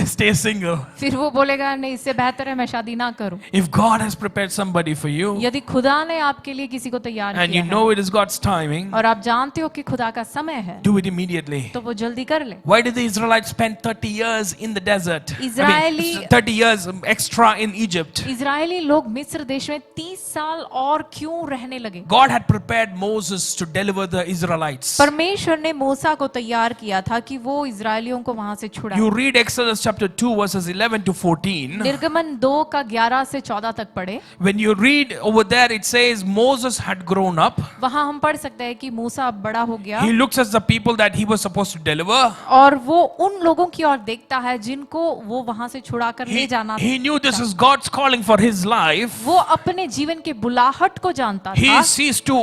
stay single. फिर वो बोलेगा नहीं, इससे बेहतर है मैं शादी ना करूं। If God has prepared somebody for you, यदि खुदा ने आपके लिए किसी को तैयार and किया you है know it is God's timing, और आप जानते हो कि खुदा का समय है, do it immediately. तो वो जल्दी कर ले। Why did the Israelites spend 30 years in the desert? Israeli- 30 years extra in Egypt. Israeli लोग मिस्र देश में 30 साल और क्यों रहने लगे? God had prepared Moses to deliver the Israelites. परमेश्वर ने मूसा को तैयार किया था कि वो इजरायलियों को वहां से छुड़ाए। You read Exodus chapter 2 verses 11 to 14. निर्गमन 2 का 11 से 14 तक पढ़े। When you read over there, it says Moses had grown up. वहां हम पढ़ सकते हैं कि मूसा अब बड़ा हो गया He looks at the people that he was supposed to deliver. और वो उन लोगों की ओर देखता है जिनको वो वहां से छुड़ा कर ले जाना He knew this is God's calling for his life. वो अपने जीवन के बुलाहट को जानता He था। sees two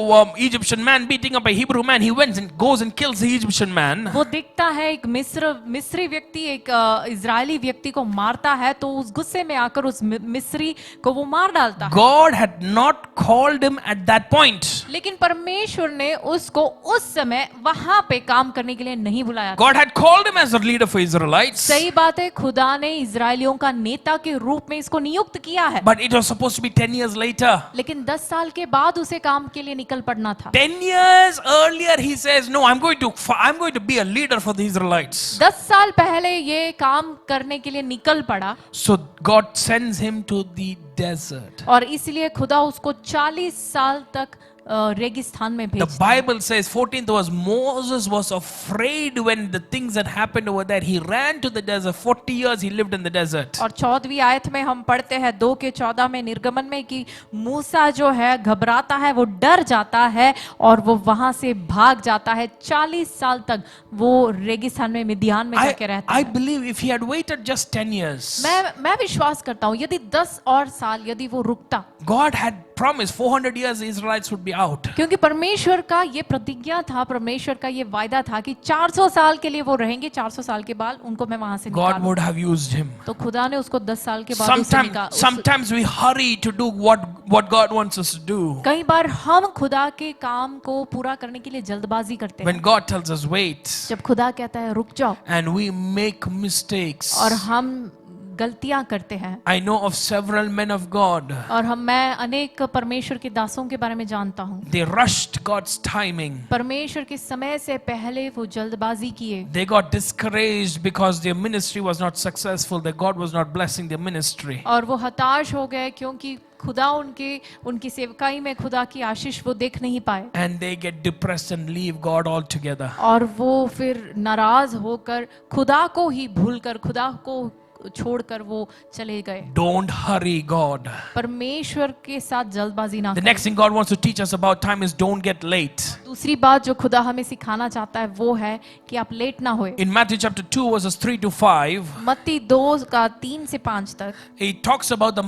Egyptian man beating up a Hebrew man. He went and goes and kills the Egyptian man. वो देखता है एक मिस्री व्यक्ति एक इजरायली व्यक्ति को मारता है, तो उस गुस्से में आकर उस मिस्री को वो मार डालता है। God had not called him at that point. लेकिन परमेश्वर ने उसको उस समय वहां पे काम करने के लिए नहीं बुलाया था। God had called him as a leader for Israelites. सही बात है, खुदा ने इजरायलियों का नेता के रूप में इसको नियुक्त किया है, But it was supposed to be 10 years later. लेकिन 10 साल के बाद उसे काम के लिए निकल पड़ना था। 10 years earlier, he says, no, I'm going to be a leader for the Israelites. 10 साल पहले ये काम करने के लिए निकल पड़ा So God sends him to the desert. और इसलिए खुदा उसको 40 साल तक रेगिस्तान में The भेजता। Bible says 14th was Moses was afraid when the things that happened over there. He ran to the desert. 40 years he lived in the desert. और 14वीं आयत में हम पढ़ते हैं 2 के 14 में निर्गमन में कि मूसा जो है घबराता है, वो डर जाता है और वो वहां से भाग जाता है। 40 साल तक वो रेगिस्तान में मिद्यान में जाके रहता I है। believe if he had waited just 10 years, मैं विश्वास करता हूँ यदि 10 और साल यदि वो रुकता, God had promised 400 years the Israelites would be out. क्योंकि परमेश्वर का ये प्रतिज्ञा था, परमेश्वर का ये वायदा था कि 400 साल के लिए वो रहेंगे, 400 साल के बाद उनको मैं वहां से God निकालूं। would have used him. तो खुदा ने उसको 10 साल के बाद Sometimes we hurry to do what God wants us to do. कई बार हम खुदा के काम को पूरा करने के लिए जल्दबाजी करते हैं। When God tells us wait, जब खुदा कहता है रुक जाओ and we make mistakes. और हम गलतियां करते हैं। I know of several men of God. और मैं अनेक परमेश्वर के दासों के बारे में जानता हूँ। They rushed God's timing. परमेश्वर के समय से पहले वो जल्दबाजी किए। They got discouraged because their ministry was not successful, that God was not blessing their ministry. और वो हताश हो गए क्योंकि खुदा उनकी सेवकाई में खुदा की आशीष वो देख नहीं पाए। And they get depressed and leave God altogether. और वो फिर नाराज होकर खुदा को ही भूलकर खुदा को छोड़कर वो चले गए। Don't hurry God. परमेश्वर के साथ जल्दबाजी ना The करें। next thing God wants to teach us about time is don't get late. दूसरी बात जो खुदा हमें सिखाना चाहता है वो है कि आप लेट ना होए। In Matthew chapter 2 verses 3 to 5, मत्ती 2 का 3 से 5 तक it talks about the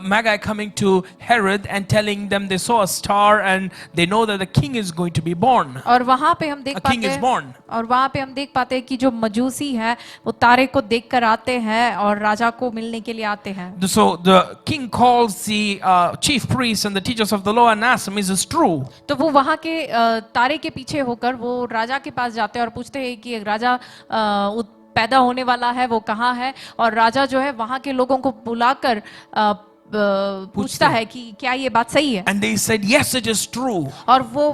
Magi coming to Herod and telling them they saw a star and they know that the king is going to be born. और वहां पे हम देख A king पाते is हैं born. और वहां पे हम देख पाते हैं कि जो मजूसी है वो तारे को देखकर आते हैं और राजा को मिलने के लिए आते हैं। So the king calls the chief priests and the teachers of the law and asks them, is this true? तो वो वहां के तारे के पीछे होकर वो राजा के पास जाते हैं और पूछते हैं कि राजा पैदा होने वाला है वो कहाँ है, और राजा जो है वहां के लोगों को बुलाकर पूछता है कि क्या ये बात सही है। And they said, yes, it is true. और वो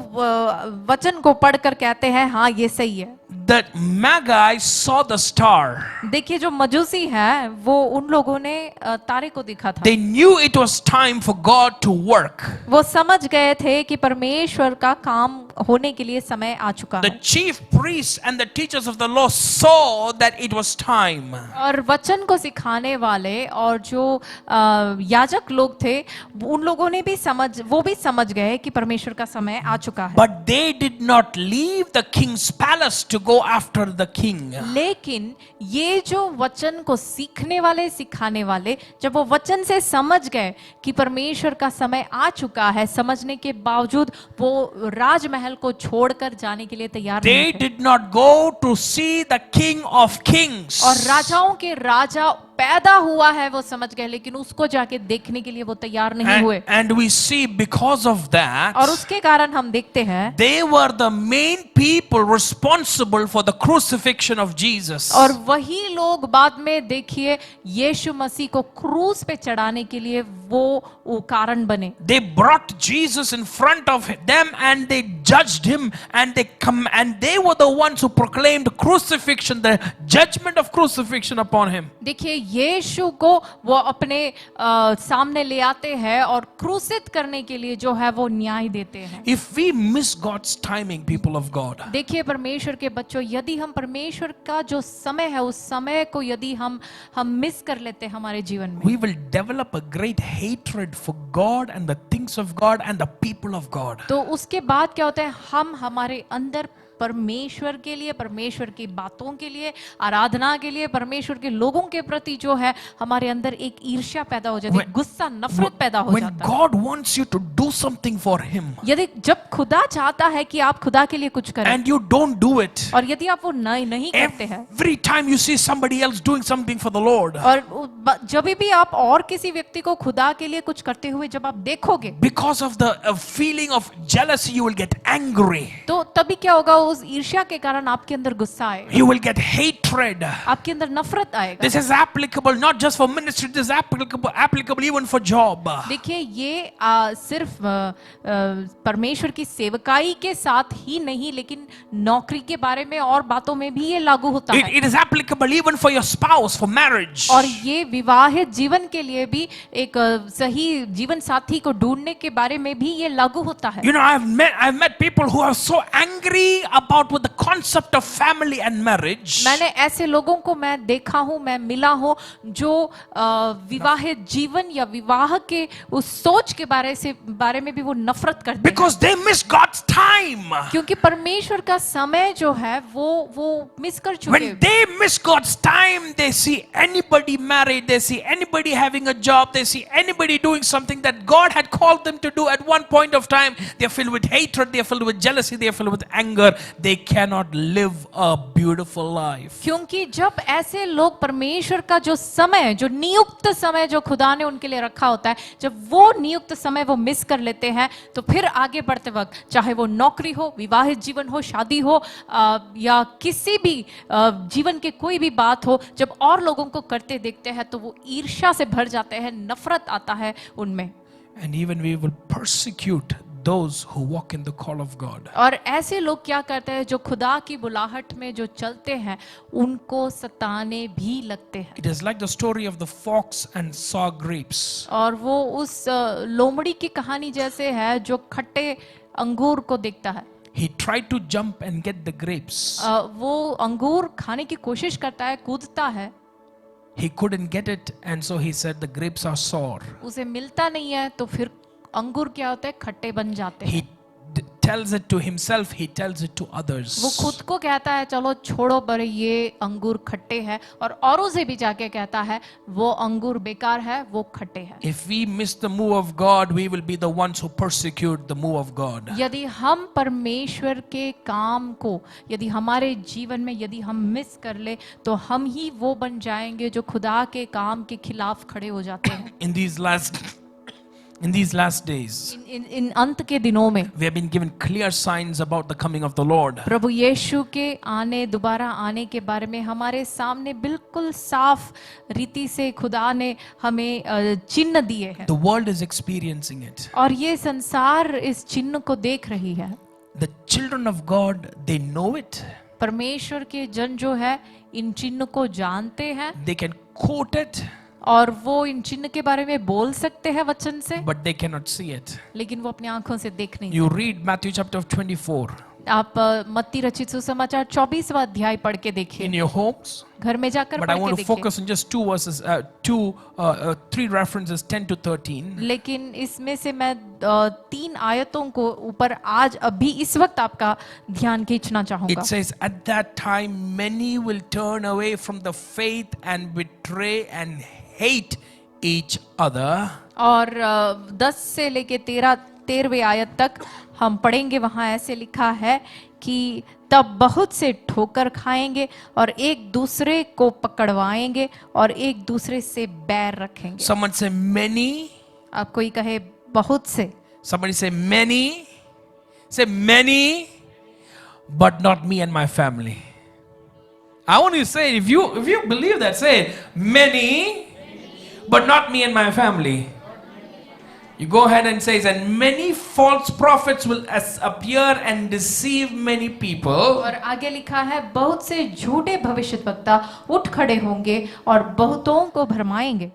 वचन को पढ़कर कहते हैं हाँ ये सही है। That Magi saw the star. देखिए जो मजूसी है वो उन लोगों ने तारे को देखा था। They knew it was time for God to work. वो समझ गए थे कि परमेश्वर का काम होने के लिए समय आ चुका The है। chief priests and the teachers of the law saw that it was time. और वचन को सिखाने वाले और जो याजक लोग थे उन लोगों ने भी समझ गए कि परमेश्वर का समय आ चुका है। But they did not leave the king's palace to go after the king. लेकिन ये जो वचन को सीखने वाले सिखाने वाले जब वो वचन से समझ गए कि परमेश्वर का समय आ चुका है, समझने के बावजूद वो राजमहल को छोड़कर जाने के लिए तैयार नहीं They थे। did not go to see the King of Kings. और राजाओं के राजा पैदा हुआ है वो समझ गए, लेकिन उसको जाके देखने के लिए वो तैयार नहीं हुए। And we see because of that, और उसके कारण हम देखते हैं they were the main people responsible for the crucifixion of Jesus. और वही लोग बाद में देखिए यीशु मसीह को क्रूस पे चढ़ाने के लिए वो कारण बने। They brought Jesus in front of them and they judged him and they were the ones who proclaimed crucifixion, the judgment of crucifixion upon him. देखिए यीशु को वो अपने सामने ले आते हैं और क्रूसित करने के लिए जो है वो न्याय देते हैं। If we miss God's timing, people of God, देखिए परमेश्वर के बच्चों, यदि हम परमेश्वर का जो समय है उस समय को यदि हम मिस कर लेते हैं हमारे जीवन में, we will develop a great hatred for God and the things of God and the people of God. तो उसके बाद क्या होता है, हम हमारे अंदर परमेश्वर के लिए, परमेश्वर की बातों के लिए, आराधना के लिए, परमेश्वर के लोगों के प्रति जो है हमारे अंदर एक ईर्ष्या पैदा हो जाती है, गुस्सा, नफरत पैदा हो When जाता है। God wants you to do something for him यदि जब खुदा चाहता है कि आप खुदा के लिए कुछ करें and you don't do it, और यदि आप वो नहीं करते हैं, every time you see somebody else doing something for the Lord, और जब भी आप और किसी व्यक्ति को खुदा के लिए कुछ करते हुए जब आप देखोगे, because of the feeling of jealousy, you will get angry. तो तभी क्या होगा, उस ईर्ष्या के कारण आपके अंदर गुस्सा आएगा, You will get hatred. आपके अंदर नफरत आएगा। This is applicable not just for ministry, this is applicable even for job. देखिए ये सिर्फ परमेश्वर की सेवकाई के साथ ही नहीं, लेकिन नौकरी के बारे में और बातों में भी ये लागू होता है। It is applicable even for your spouse, for marriage. और ये विवाहित जीवन के लिए भी एक सही जीवन साथी को ढूंढने के बारे में भी ये लागू होता है। You know, I've met people who are so angry about with the concept of family and marriage. मैंने ऐसे लोगों को मैं देखा हूं, मैं मिला हूं जो विवाहित जीवन या विवाह के उस सोच के बारे में भी वो नफरत करते हैं, Because they miss God's time. क्योंकि परमेश्वर का समय जो है वो मिस कर चुके When हैं। they miss God's time, they see anybody married, they see anybody having a job, they see anybody doing something that God had called them to do at one point of time. They are filled with hatred, they are filled with jealousy, they are filled with anger. They cannot live a beautiful life. क्योंकि जब ऐसे लोग परमेश्वर का जो समय, जो नियुक्त समय जो खुदा ने उनके लिए रखा होता है, जब वो नियुक्त समय वो मिस कर लेते हैं, तो फिर आगे बढ़ते वक्त चाहे वो नौकरी हो, विवाहित जीवन हो, शादी हो या किसी भी जीवन के कोई भी बात हो, जब और लोगों को करते देखते हैं तो वो ईर्ष्या से भर जाते हैं, नफरत आता है उनमें। And even we will persecute those who walk in the call of God. और ऐसे लोग क्या करते हैं जो खुदा की बुलाहट में जो चलते हैं उनको सताने भी लगते हैं। It is like the story of the fox and sour grapes. और वो उस लोमड़ी की कहानी जैसे है जो खट्टे अंगूर को देखता है। He tried to jump and get the grapes. वो अंगूर खाने की कोशिश करता है, कूदता है, He couldn't get it, and so he said the grapes are sour. उसे मिलता नहीं है, तो फिर अंगूर क्या होते हैं, खट्टे बन जाते हैं। He tells it to himself, he tells it to others. वो खुद को कहता है चलो छोड़ो पर ये अंगूर खट्टे हैं, और औरों से भी जाके कहता है वो अंगूर बेकार है, वो खट्टे हैं। If we miss the move of God, we will be the ones who persecute the move of God. यदि हम परमेश्वर के काम को यदि हमारे जीवन में यदि हम मिस कर ले, तो हम ही वो बन जाएंगे जो खुदा के काम के खिलाफ खड़े हो जाते हैं। In these last days, इन अंत के दिनों में we have been given clear signs about the coming of the Lord. प्रभु यीशु के दोबारा आने के बारे में हमारे सामने बिल्कुल साफ रीति से खुदा ने हमें चिन्ह दिए हैं, The world is experiencing it. और ये संसार इस चिन्ह को देख रही है। The children of God, they know it. परमेश्वर के जन जो है इन चिन्ह को जानते हैं, They can quote it, और वो इन चिन्ह के बारे में बोल सकते हैं वचन से, but they cannot see it. लेकिन वो अपनी आंखों से देख नहीं You read Matthew chapter 24. आप मत्ती रचित सुसमाचार 24वां अध्याय पढ़ के देखिए, in your homes. घर में जाकर But I पढ़ want के to देखिए। focus on just three references, 10 to 13. लेकिन इसमें से मैं 3 आयतों को ऊपर आज अभी इस वक्त आपका ध्यान खींचना चाहूंगा। It says, at that time, many will turn away from the faith and betray and hate each other. और 10 से लेके 13वें आयत तक हम पढ़ेंगे, वहां ऐसे लिखा है कि तब बहुत से ठोकर खाएंगे और एक दूसरे को पकड़वाएंगे और एक दूसरे से बैर रखेंगे। Someone say many. आप कोई कहे बहुत से, Somebody say many. Say many, but not me and my family. I want you to say, if you believe that, say many, but not me and my family. You go ahead and say, and many false prophets will appear and deceive many people. और आगे लिखा है बहुत से झूठे भविष्यद्वक्ता उठ खड़े होंगे और बहुतों को भरमाएंगे।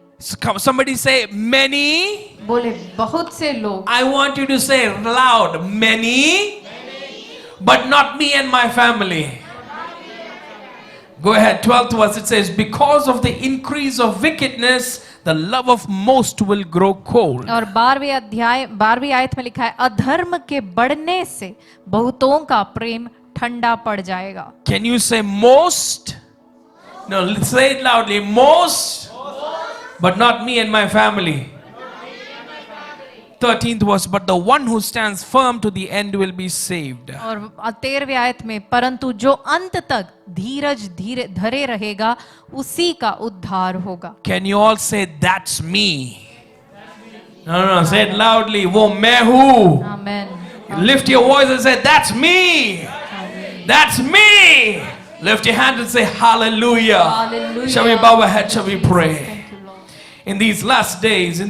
Somebody say many. बोले बहुत से लोग। I want you to say loud, many, but not me and my family. Go ahead, 12th verse, it says, because of the increase of wickedness, the love of most will grow cold. और 12वीं आयत में लिखा है अधर्म के बढ़ने से बहुतों का प्रेम ठंडा पड़ जाएगा। Can you say most? No, let's say it loudly. Most, but not me and my family. 13th verse, but the one who stands firm to the end will be saved. और 13वीं आयत में परंतु जो अंत तक धीरज धरे रहेगा उसी का उद्धार होगा। Can you all say that's me? No, say it loudly. वो मैं हूँ. आमेन। Lift your voice and say that's me. That's me. Lift your hand and say hallelujah. Hallelujah. Shall we bow our head? Shall we pray? Thank you, Lord. In these last days,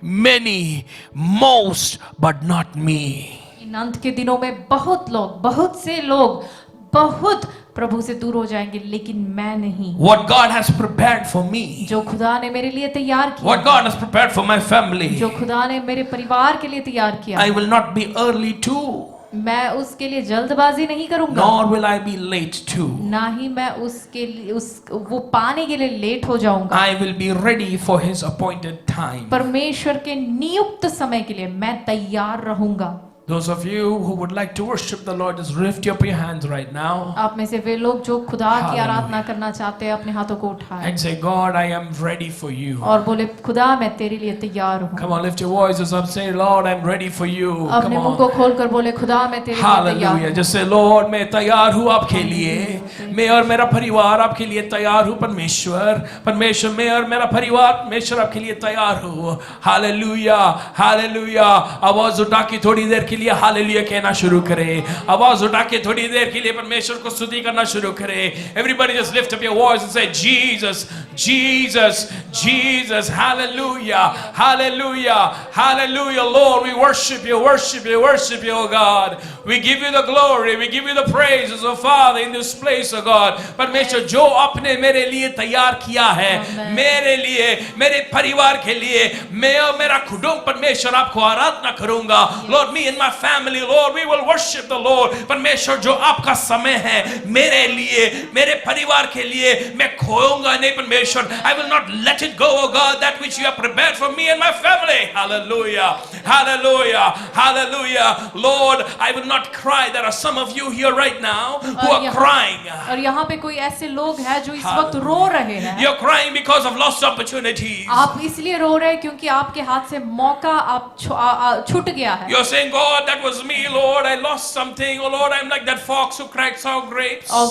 many, most, but not me. इन अंत के दिनों में बहुत से लोग बहुत प्रभु से दूर हो जाएंगे, लेकिन मैं नहीं। What God has prepared for me, जो खुदा ने मेरे लिए तैयार किया, what God has prepared for my family, जो खुदा ने मेरे परिवार के लिए तैयार किया, I will not be early too, मैं उसके लिए जल्दबाजी नहीं करूंगा, nor will I be late too. ना ही मैं उसके लिए वो पाने के लिए लेट हो जाऊंगा। I will be ready for His appointed time. परमेश्वर के नियुक्त समय के लिए मैं तैयार रहूंगा। Those of you who would like to worship the Lord, just lift up your hands right now आप में से वे लोग जो खुदा की आराधना करना चाहते हैं अपने हाथों को उठाएं and say, God, I am ready for you. और बोले खुदा मैं तेरे लिए तैयार हूँ। Come on, lift your voices up, say, Lord, I'm ready for you. Come अपने मुंह को on. खोलकर बोले खुदा मैं तेरे लिए तैयार Hallelujah. हूँ। Just say, Lord, मैं तैयार हूँ आपके लिए। मैं और मेरा परिवार आपके लिए तैयार हूँ परमेश्वर। मैं और मेरा परिवार परमेश्वर आपके लिए तैयार हूँ। Hallelujah. Hallelujah. आवाज उठा के थोड़ी देर के लिए Hallelujah कहना शुरू करें। आवाज उठा के थोड़ी देर के लिए परमेश्वर को स्तुति करना शुरू करें। Everybody just lift up your voice and say, Jesus, Jesus, Jesus. Hallelujah. Hallelujah. Hallelujah. Lord, we worship you, oh God. We give you the glory, we give you the praises, oh Father, in this place, oh God. परमेश्वर जो आपने मेरे लिए तैयार किया है, मेरे लिए, मेरे परिवार के लिए, मैं और मेरा कुटुंब परमेश्वर आपको आराधना करूंगा। Lord, me and my family, Lord, we will worship the Lord. परमेश्वर जो आपका समय है मेरे लिए, मेरे परिवार के लिए, मैं खोऊंगा नहीं परमेश्वर। I will not let it go, oh God, that which you have prepared for me and my family. Hallelujah. Hallelujah. Hallelujah. Lord, I will not cry. There are some of you here right now who are crying. और यहाँ पे कोई ऐसे लोग हैं जो इस वक्त रो रहे हैं। You're crying because of lost opportunities. आप इसलिए रो रहे हैं क्योंकि आपके हाथ से मौका छूट गया है। You're saying, God, that was me, Lord. I lost something. Oh Lord, I'm like that fox who cracked sour grapes. और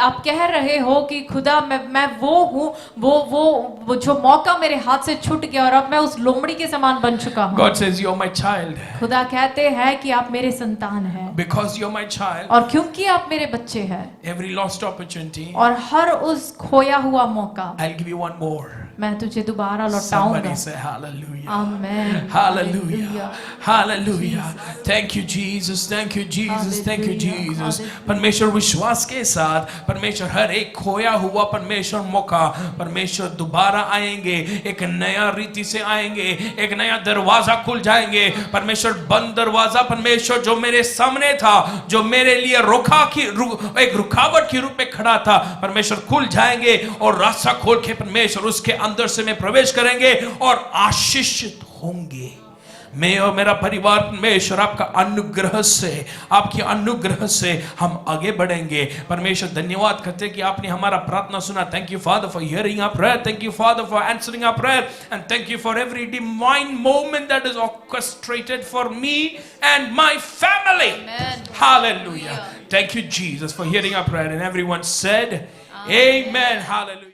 आप कह रहे हो कि खुदा मैं वो हूँ, वो जो मौका मेरे हाथ से छूट गया और अब मैं उस लोमड़ी के समान बन चुका हूँ। God says, you're my child. खुदा कहते हैं कि आप मेरे संतान हैं। Because you're my child. और क्योंकि आप मेरे बच्चे हैं। Every lost opportunity, और हर उस खोया हुआ मौका I'll give you one more. मैं तुझे दोबारा Somebody लौटाऊंगा। say hallelujah. Amen. Hallelujah. Hallelujah. Thank you Jesus. Thank you Jesus. Thank you Jesus. परमेश्वर विश्वास के साथ परमेश्वर हर एक खोया हुआ परमेश्वर मौका परमेश्वर दोबारा आएंगे, एक नया रीति से आएंगे, एक नया दरवाजा खुल जाएंगे। परमेश्वर बंद दरवाजा परमेश्वर जो मेरे सामने था, जो मेरे लिए एक रुकावट के रूप में खड़ा था, परमेश्वर खुल जाएंगे और रास्ता खोल के परमेश्वर उसके अंदर से मैं प्रवेश करेंगे और आशीषित होंगे। मैं और मेरा परिवार परमेश्वर आपका अनुग्रह से, आपकी अनुग्रह से हम आगे बढ़ेंगे। परमेश्वर धन्यवाद करते कि आपने हमारा प्रार्थना सुना। Thank you father for hearing our prayer, thank you father for answering our prayer, and thank you for every divine moment that is orchestrated for me and my family. Hallelujah. Thank you Jesus for hearing our prayer, and everyone said amen. Hallelujah.